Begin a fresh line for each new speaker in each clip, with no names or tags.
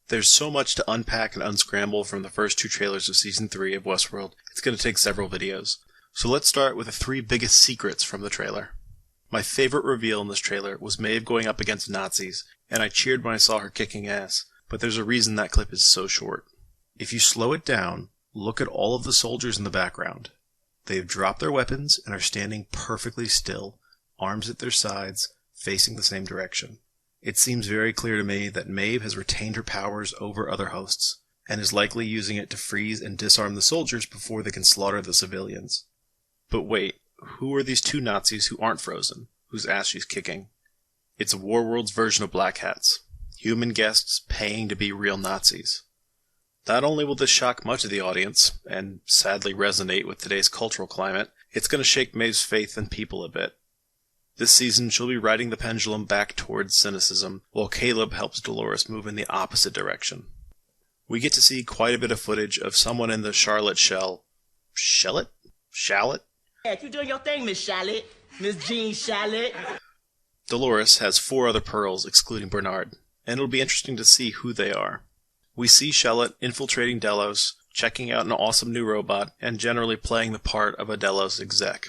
There's so much to unpack and unscramble from the first 2 trailers of Season 3 of Westworld, it's going to take several videos. So let's start with the 3 biggest secrets from the trailer. My favorite reveal in this trailer was Maeve going up against Nazis, and I cheered when I saw her kicking ass, but there's a reason that clip is so short. If you slow it down, look at all of the soldiers in the background. They have dropped their weapons and are standing perfectly still, arms at their sides, facing the same direction. It seems very clear to me that Maeve has retained her powers over other hosts, and is likely using it to freeze and disarm the soldiers before they can slaughter the civilians. But wait, who are these 2 Nazis who aren't frozen, whose ass she's kicking? It's Warworld's version of Black Hats, human guests paying to be real Nazis. Not only will this shock much of the audience, and sadly resonate with today's cultural climate, it's going to shake Maeve's faith in people a bit. This season, she'll be riding the pendulum back towards cynicism, while Caleb helps Dolores move in the opposite direction. We get to see quite a bit of footage of someone in the Charlotte shell. Shallot?
Yeah, you doing your thing, Miss Shallot. Miss Jean Shallot.
Dolores has 4 other pearls, excluding Bernard, and it'll be interesting to see who they are. We see Charlotte infiltrating Delos, checking out an awesome new robot, and generally playing the part of a Delos exec.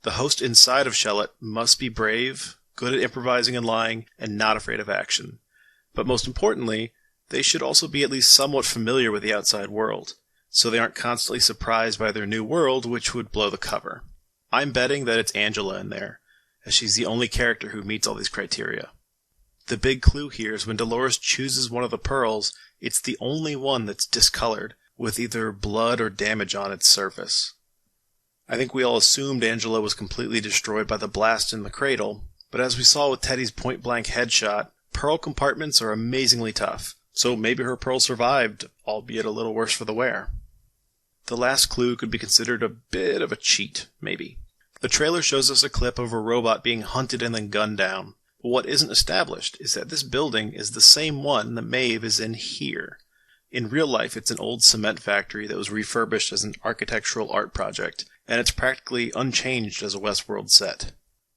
The host inside of Charlotte must be brave, good at improvising and lying, and not afraid of action. But most importantly, they should also be at least somewhat familiar with the outside world, so they aren't constantly surprised by their new world, which would blow the cover. I'm betting that it's Angela in there, as she's the only character who meets all these criteria. The big clue here is when Dolores chooses one of the pearls, it's the only one that's discolored, with either blood or damage on its surface. I think we all assumed Angela was completely destroyed by the blast in the cradle, but as we saw with Teddy's point-blank headshot, pearl compartments are amazingly tough, so maybe her pearl survived, albeit a little worse for the wear. The last clue could be considered a bit of a cheat, maybe. The trailer shows us a clip of a robot being hunted and then gunned down. But what isn't established is that this building is the same one that Maeve is in here. In real life, it's an old cement factory that was refurbished as an architectural art project, and it's practically unchanged as a Westworld set.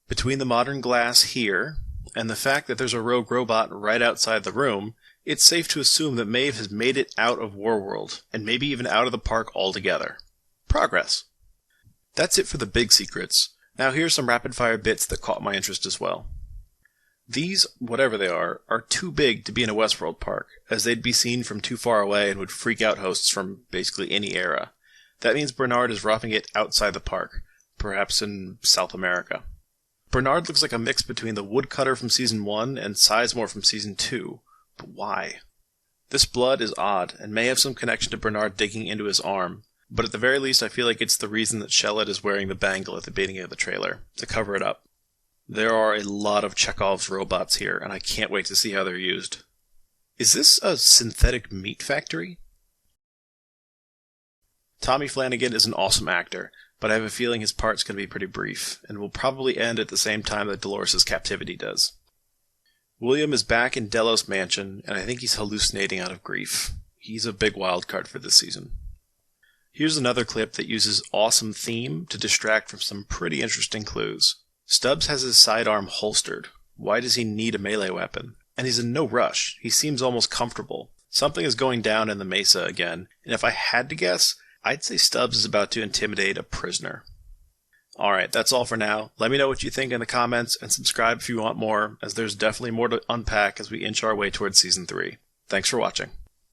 Between the modern glass here, and the fact that there's a rogue robot right outside the room, it's safe to assume that Maeve has made it out of Warworld, and maybe even out of the park altogether. Progress! That's it for the big secrets. Now here's some rapid-fire bits that caught my interest as well. These, whatever they are too big to be in a Westworld park, as they'd be seen from too far away and would freak out hosts from basically any era. That means Bernard is roughing it outside the park, perhaps in South America. Bernard looks like a mix between the woodcutter from Season 1 and Sizemore from Season 2, but why? This blood is odd, and may have some connection to Bernard digging into his arm, but at the very least I feel like it's the reason that Charlotte is wearing the bangle at the beginning of the trailer, to cover it up. There are a lot of Chekhov's robots here, and I can't wait to see how they're used. Is this a synthetic meat factory? Tommy Flanagan is an awesome actor, but I have a feeling his part's going to be pretty brief, and will probably end at the same time that Dolores' captivity does. William is back in Delos Mansion, and I think he's hallucinating out of grief. He's a big wildcard for this season. Here's another clip that uses awesome theme to distract from some pretty interesting clues. Stubbs has his sidearm holstered. Why does he need a melee weapon? And he's in no rush. He seems almost comfortable. Something is going down in the mesa again, and if I had to guess, I'd say Stubbs is about to intimidate a prisoner. Alright, that's all for now. Let me know what you think in the comments, and subscribe if you want more, as there's definitely more to unpack as we inch our way towards Season 3. Thanks for watching.